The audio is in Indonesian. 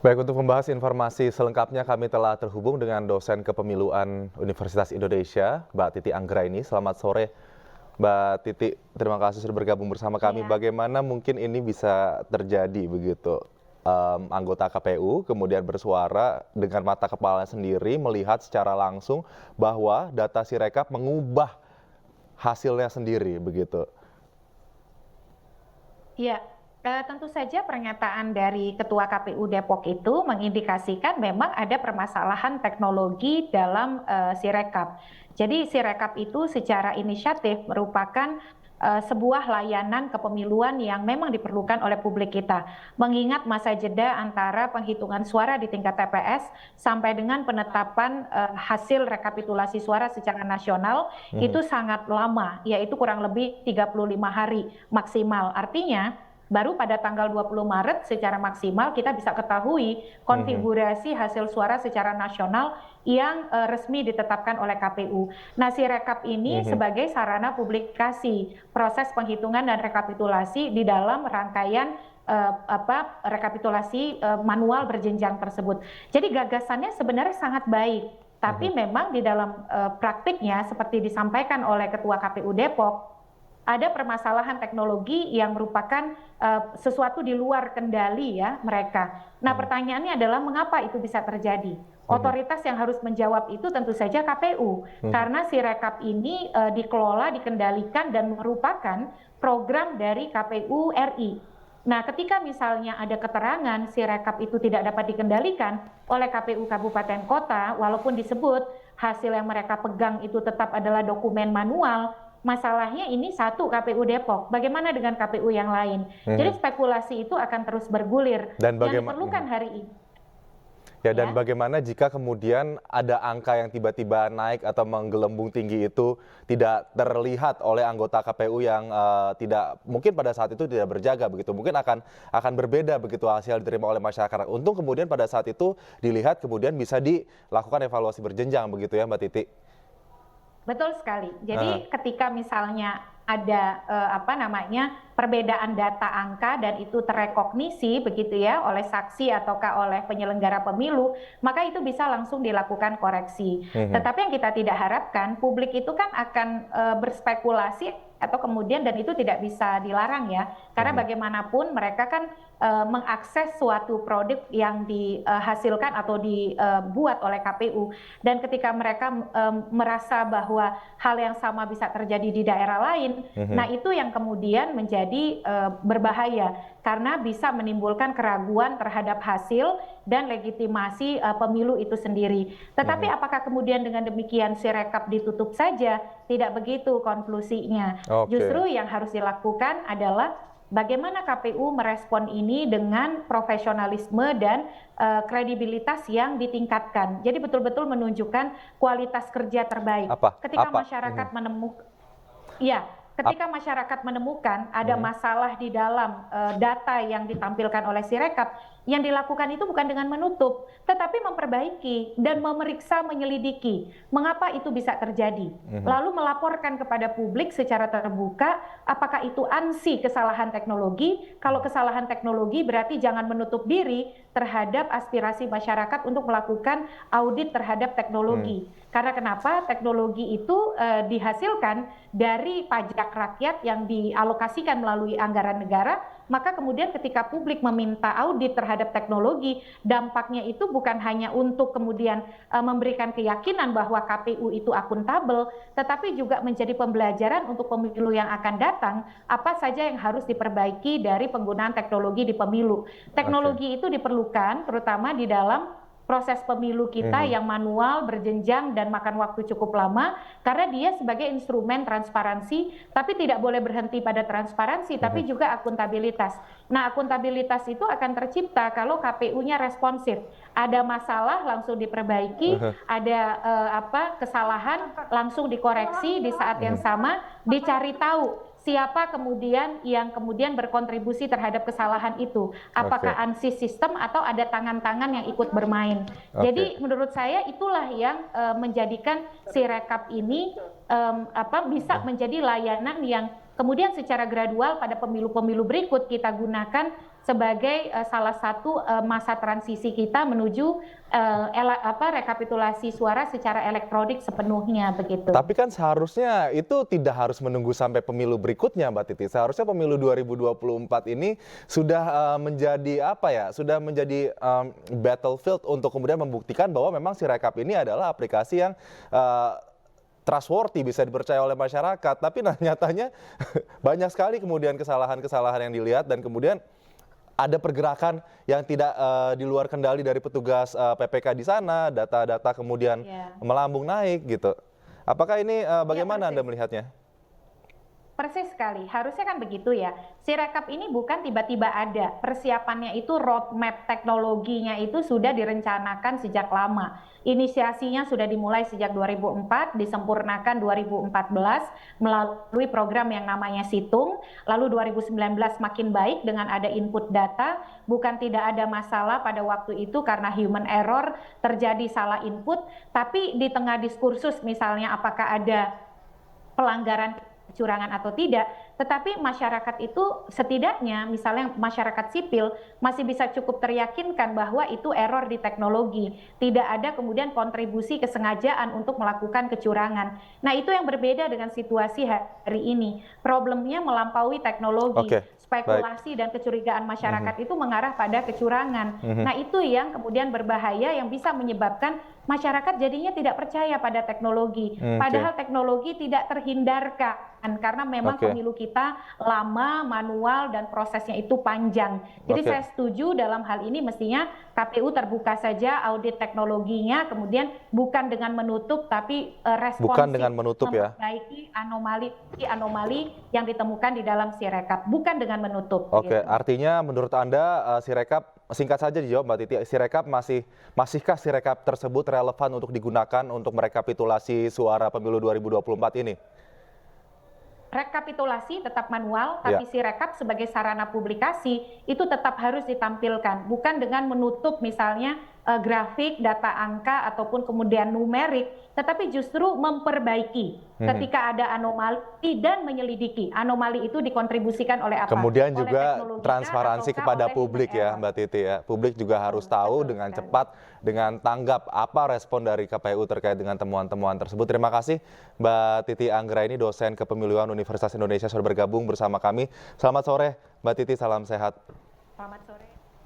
Baik, untuk membahas informasi selengkapnya kami telah terhubung dengan dosen kepemiluan Universitas Indonesia, Mbak Titi Anggraini. Selamat sore, Mbak Titi. Terima kasih sudah bergabung bersama kami. Iya, Bagaimana mungkin ini bisa terjadi begitu? Anggota KPU kemudian bersuara dengan mata kepala sendiri melihat secara langsung bahwa data Sirekap mengubah hasilnya sendiri begitu. iya. Tentu saja pernyataan dari Ketua KPU Depok itu mengindikasikan memang ada permasalahan teknologi dalam Sirekap. Jadi Sirekap itu secara inisiatif merupakan sebuah layanan kepemiluan yang memang diperlukan oleh publik kita. Mengingat masa jeda antara penghitungan suara di tingkat TPS sampai dengan penetapan hasil rekapitulasi suara secara nasional itu sangat lama, yaitu kurang lebih 35 hari maksimal. Artinya baru pada tanggal 20 Maret secara maksimal kita bisa ketahui konfigurasi hasil suara secara nasional yang resmi ditetapkan oleh KPU. Nah, Sirekap ini sebagai sarana publikasi proses penghitungan dan rekapitulasi di dalam rangkaian rekapitulasi manual berjenjang tersebut. Jadi gagasannya sebenarnya sangat baik, tapi memang di dalam praktiknya seperti disampaikan oleh Ketua KPU Depok, ada permasalahan teknologi yang merupakan sesuatu di luar kendali ya mereka. Nah, pertanyaannya adalah mengapa itu bisa terjadi? Otoritas yang harus menjawab itu tentu saja KPU, karena Sirekap ini dikelola, dikendalikan dan merupakan program dari KPU RI. Nah, ketika misalnya ada keterangan Sirekap itu tidak dapat dikendalikan oleh KPU kabupaten kota, walaupun disebut hasil yang mereka pegang itu tetap adalah dokumen manual, masalahnya ini satu KPU Depok, bagaimana dengan KPU yang lain? Jadi spekulasi itu akan terus bergulir. Dan Yang diperlukan hari ini. Ya, dan Ya. bagaimana jika kemudian ada angka yang tiba-tiba naik atau menggelembung tinggi itu tidak terlihat oleh anggota KPU yang tidak mungkin pada saat itu tidak berjaga begitu, mungkin akan berbeda begitu hasil diterima oleh masyarakat. Untung kemudian pada saat itu dilihat kemudian bisa dilakukan evaluasi berjenjang begitu ya Mbak Titi. Betul sekali. Jadi ketika misalnya ada perbedaan data angka dan itu terekognisi begitu ya oleh saksi ataukah oleh penyelenggara pemilu, maka itu bisa langsung dilakukan koreksi. Tetapi yang kita tidak harapkan, publik itu kan akan berspekulasi atau kemudian, dan itu tidak bisa dilarang ya, karena bagaimanapun mereka kan mengakses suatu produk yang dihasilkan atau dibuat oleh KPU, dan ketika mereka merasa bahwa hal yang sama bisa terjadi di daerah lain, nah itu yang kemudian menjadi berbahaya karena bisa menimbulkan keraguan terhadap hasil dan legitimasi pemilu itu sendiri. Tetapi apakah kemudian dengan demikian Sirekap ditutup saja? Tidak begitu konklusinya. Justru yang harus dilakukan adalah bagaimana KPU merespon ini dengan profesionalisme dan kredibilitas yang ditingkatkan. Jadi betul-betul menunjukkan kualitas kerja terbaik. Ketika masyarakat ketika masyarakat menemukan ada masalah di dalam data yang ditampilkan oleh Sirekap, yang dilakukan itu bukan dengan menutup, tetapi memperbaiki dan memeriksa, menyelidiki mengapa itu bisa terjadi. Lalu melaporkan kepada publik secara terbuka apakah itu ansi kesalahan teknologi. Kalau kesalahan teknologi berarti jangan menutup diri terhadap aspirasi masyarakat untuk melakukan audit terhadap teknologi. Karena kenapa? Teknologi itu dihasilkan dari pajak rakyat yang dialokasikan melalui anggaran negara, maka kemudian ketika publik meminta audit terhadap teknologi, dampaknya itu bukan hanya untuk kemudian memberikan keyakinan bahwa KPU itu akuntabel, tetapi juga menjadi pembelajaran untuk pemilu yang akan datang, apa saja yang harus diperbaiki dari penggunaan teknologi di pemilu. Teknologi itu diperlukan terutama di dalam proses pemilu kita yang manual, berjenjang, dan makan waktu cukup lama, karena dia sebagai instrumen transparansi, tapi tidak boleh berhenti pada transparansi, tapi juga akuntabilitas. Nah, akuntabilitas itu akan tercipta kalau KPU-nya responsif. Ada masalah langsung diperbaiki, ada kesalahan langsung dikoreksi di saat yang sama, dicari tahu siapa kemudian yang kemudian berkontribusi terhadap kesalahan itu. Apakah ANSYS sistem atau ada tangan-tangan yang ikut bermain. Jadi menurut saya itulah yang menjadikan Sirekap ini bisa menjadi layanan yang kemudian secara gradual pada pemilu-pemilu berikut kita gunakan sebagai salah satu masa transisi kita menuju rekapitulasi suara secara elektronik sepenuhnya begitu. Tapi kan seharusnya itu tidak harus menunggu sampai pemilu berikutnya, Mbak Titi. Seharusnya pemilu 2024 ini sudah menjadi apa ya? Sudah menjadi battlefield untuk kemudian membuktikan bahwa memang Sirekap ini adalah aplikasi yang trustworthy, bisa dipercaya oleh masyarakat. Tapi nyatanya banyak sekali kemudian kesalahan-kesalahan yang dilihat dan kemudian ada pergerakan yang tidak di luar kendali dari petugas PPK di sana, data-data kemudian melambung naik gitu. Apakah ini bagaimana Anda melihatnya? Persis sekali, harusnya kan begitu ya. Sirekap ini bukan tiba-tiba ada, persiapannya itu roadmap teknologinya itu sudah direncanakan sejak lama. Inisiasinya sudah dimulai sejak 2004, disempurnakan 2014 melalui program yang namanya Situng, lalu 2019 makin baik dengan ada input data, bukan tidak ada masalah pada waktu itu karena human error, terjadi salah input, tapi di tengah diskursus misalnya apakah ada pelanggaran kecurangan atau tidak, tetapi masyarakat itu setidaknya misalnya masyarakat sipil masih bisa cukup teryakinkan bahwa itu error di teknologi, tidak ada kemudian kontribusi kesengajaan untuk melakukan kecurangan. Nah itu yang berbeda dengan situasi hari ini, problemnya melampaui teknologi. Spekulasi dan kecurigaan masyarakat itu mengarah pada kecurangan. Nah itu yang kemudian berbahaya yang bisa menyebabkan masyarakat jadinya tidak percaya pada teknologi. Padahal teknologi tidak terhindarkan karena memang pemilu kita lama, manual dan prosesnya itu panjang. Jadi saya setuju dalam hal ini mestinya KPU terbuka saja audit teknologinya, kemudian bukan dengan menutup tapi responsif memperbaiki anomali yang ditemukan di dalam Sirekap, bukan dengan menutup. Oke, artinya menurut Anda Sirekap, singkat saja dijawab Mbak Titi, Sirekap masihkah Sirekap tersebut relevan untuk digunakan untuk merekapitulasi suara pemilu 2024 ini? Rekapitulasi tetap manual, tapi Sirekap sebagai sarana publikasi itu tetap harus ditampilkan, bukan dengan menutup misalnya grafik, data angka ataupun kemudian numerik, tetapi justru memperbaiki ketika ada anomali dan menyelidiki. Anomali itu dikontribusikan oleh apa? Kemudian juga transparansi kepada publik ya Mbak Titi ya. Publik juga harus tahu dengan cepat, dengan tanggap apa respon dari KPU terkait dengan temuan-temuan tersebut. Terima kasih Mbak Titi Anggraini, dosen kepemiluan Universitas Indonesia sudah bergabung bersama kami. Selamat sore Mbak Titi, salam sehat. Selamat sore.